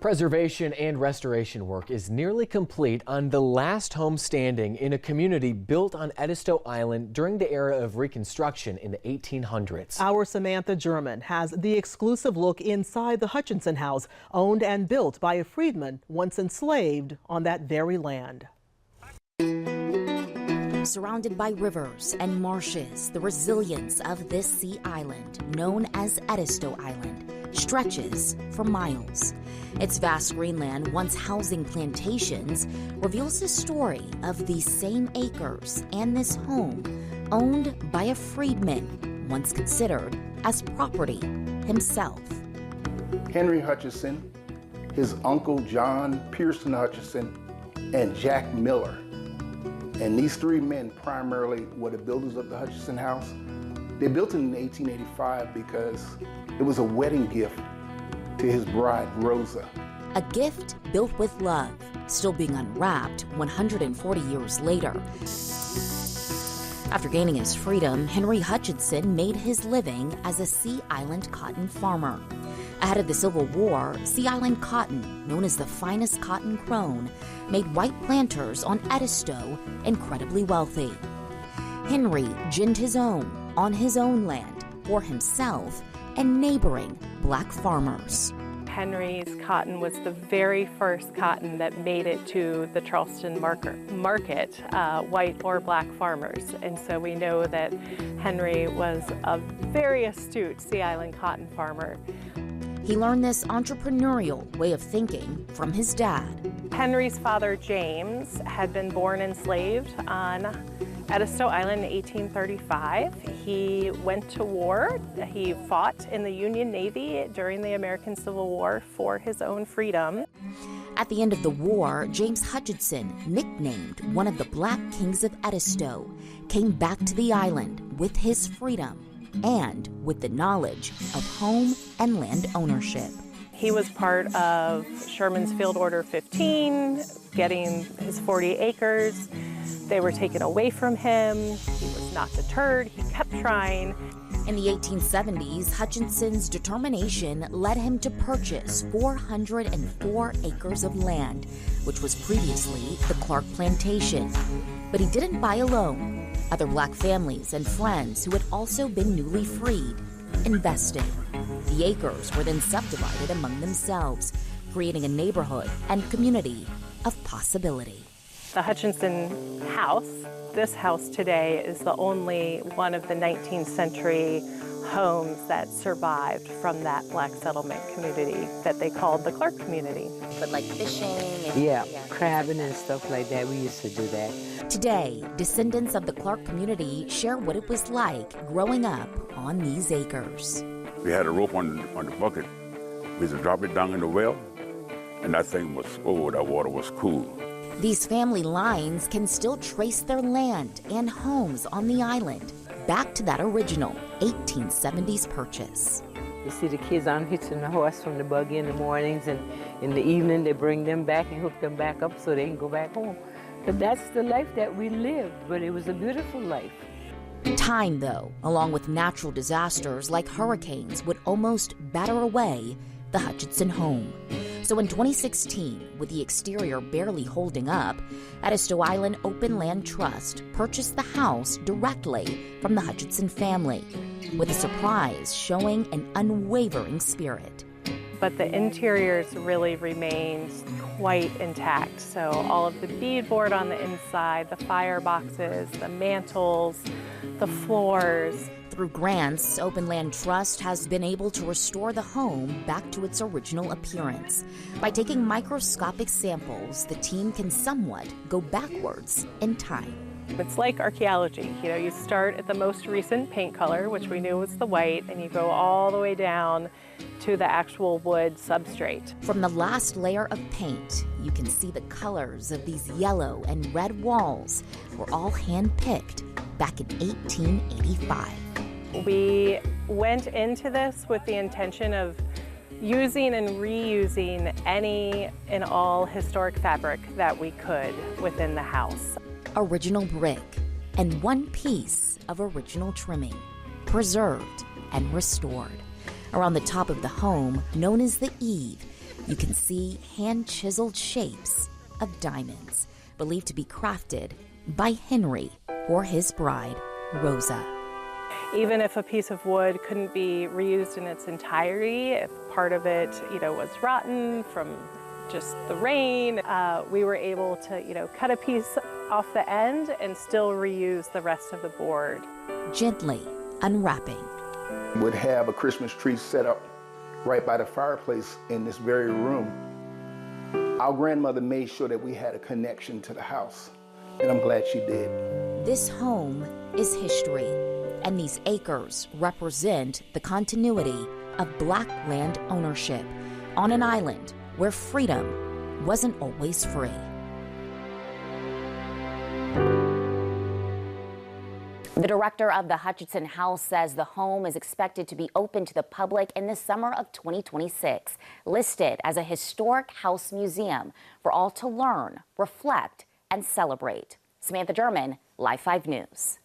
Preservation and restoration work is nearly complete on the last home standing in a community built on Edisto Island during the era of Reconstruction in the 1800s. Our Samantha German has the exclusive look inside the Hutchinson House, owned and built by a freedman once enslaved on that very land. Surrounded by rivers and marshes, the resilience of this sea island, known as Edisto Island, stretches for miles. Its vast greenland, once housing plantations, reveals the story of these same acres and this home, owned by a freedman, once considered as property himself. Henry Hutchinson, his uncle John Pearson Hutchinson, and Jack Miller. And these three men primarily were the builders of the Hutchinson House. They built it in 1885 because it was a wedding gift to his bride, Rosa. A gift built with love, still being unwrapped 140 years later. After gaining his freedom, Henry Hutchinson made his living as a Sea Island cotton farmer. Ahead of the Civil War, Sea Island cotton, known as the finest cotton grown, made white planters on Edisto incredibly wealthy. Henry ginned his own on his own land for himself and neighboring black farmers. Henry's cotton was the very first cotton that made it to the Charleston market, white or black farmers. And so we know that Henry was a very astute Sea Island cotton farmer. He learned this entrepreneurial way of thinking from his dad. Henry's father, James, had been born enslaved on Edisto Island in 1835. He went to war. He fought in the Union Navy during the American Civil War for his own freedom. At the end of the war, James Hutchinson, nicknamed one of the Black Kings of Edisto, came back to the island with his freedom and with the knowledge of home and land ownership. He was part of Sherman's Field Order 15, getting his 40 acres. They were taken away from him. He was not deterred. He kept trying. In the 1870s, Hutchinson's determination led him to purchase 404 acres of land, which was previously the Clark Plantation. But he didn't buy alone. Other black families and friends who had also been newly freed invested. The acres were then subdivided among themselves, creating a neighborhood and community of possibility. The Hutchinson House, this house today, is the only one of the 19th century homes that survived from that black settlement community that they called the Clark community. But like fishing and yeah, crabbing and stuff like that, we used to do that. Today, descendants of the Clark community share what it was like growing up on these acres. We had a rope on the bucket. We used to drop it down in the well, and that thing was, oh, that water was cool. These family lines can still trace their land and homes on the island back to that original 1870s purchase. You see the kids unhitching the horse from the buggy in the mornings, and in the evening they bring them back and hook them back up so they can go back home. But that's the life that we lived, but it was a beautiful life. Time, though, along with natural disasters like hurricanes, would almost batter away the Hutchinson home. So in 2016, with the exterior barely holding up, Edisto Island Open Land Trust purchased the house directly from the Hutchinson family, with a surprise showing an unwavering spirit. But the interiors really remained quite intact. So all of the beadboard on the inside, the fire boxes, the mantles, the floors. Through grants, Open Land Trust has been able to restore the home back to its original appearance. By taking microscopic samples, the team can somewhat go backwards in time. It's like archaeology. You know, you start at the most recent paint color, which we knew was the white, and you go all the way down to the actual wood substrate. From the last layer of paint, you can see the colors of these yellow and red walls were all hand-picked back in 1885. We went into this with the intention of using and reusing any and all historic fabric that we could within the house. Original brick and one piece of original trimming, preserved and restored. Around the top of the home, known as the eave, You can see hand-chiseled shapes of diamonds, believed to be crafted by Henry for his bride, Rosa. Even if a piece of wood couldn't be reused in its entirety, if part of it, was rotten from just the rain, we were able to, cut a piece off the end and still reuse the rest of the board. Gently unwrapping. Would have a Christmas tree set up right by the fireplace in this very room. Our grandmother made sure that we had a connection to the house, and I'm glad she did. This home is history, and these acres represent the continuity of Black land ownership on an island where freedom wasn't always free. The director of the Hutchinson House says the home is expected to be open to the public in the summer of 2026, listed as a historic house museum for all to learn, reflect, and celebrate. Samantha German, Live 5 News.